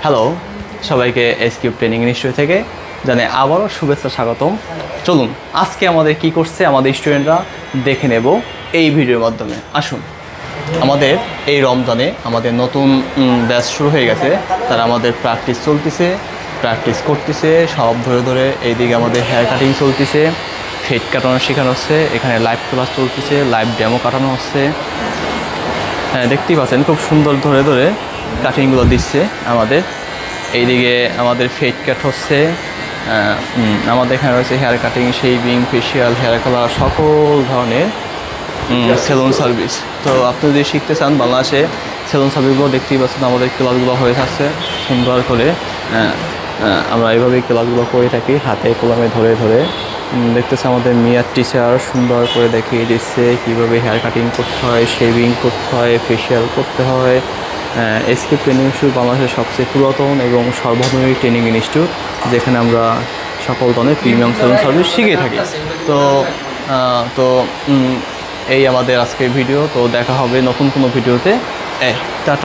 Hello সবাইকে এসকিউব training institute থেকে জানাই আবারও শুভেচ্ছা স্বাগতম। চলুন আজকে আমাদের কি করছে আমাদের স্টুডেন্টরা দেখে নেব এই ভিডিওর মাধ্যমে। আসুন, আমাদের এই রমজানে আমাদের নতুন ব্যাচ শুরু হয়ে গেছে। তারা আমাদের প্র্যাকটিস করতেছে সব ধরে ধরে। এইদিকে আমাদের হেয়ার কাটিং চলতেছে, ফেড কাটানো শেখানো হচ্ছে, এখানে লাইভ ক্লাস চলতেছে, লাইভ ডেমো কাটানো হচ্ছে। হ্যাঁ, দেখতেই পাচ্ছেন খুব সুন্দর ধরে ধরে কাটিংগুলো দিচ্ছে আমাদের। এইদিকে আমাদের ফেড কাট হচ্ছে, আমাদের এখানে রয়েছে hair cutting, shaving, facial, hair colour, সকল ধরনের সেলুন সার্ভিস। তো আপনি যদি শিখতে চান বাংলাদেশে সেলুন সার্ভিসগুলো দেখতেই পাচ্ছেন আমাদের ক্লাসগুলো হয়ে থাকছে সুন্দর করে। আমরা এইভাবেই ক্লাসগুলো করে থাকি হাতে কলমে ধরে ধরে। দেখতেছে আমাদের মিয়ার টিচার সুন্দর করে দেখিয়ে দিচ্ছে কীভাবে হেয়ার কাটিং করতে হয়, শেভিং করতে হয়, ফেশিয়াল করতে হয়। এসকিউব ট্রেনিং ইনস্টিটিউট বাংলাদেশের সবচেয়ে পুরাতন এবং সর্বধরনের ট্রেনিং ইনস্টিটিউট, যেখানে আমরা সকল ধরনের প্রিমিয়াম সেলুন সার্ভিস শিখে থাকি। তো এই আমাদের আজকের ভিডিও। তো দেখা হবে নতুন কোনো ভিডিওতে। টাটা।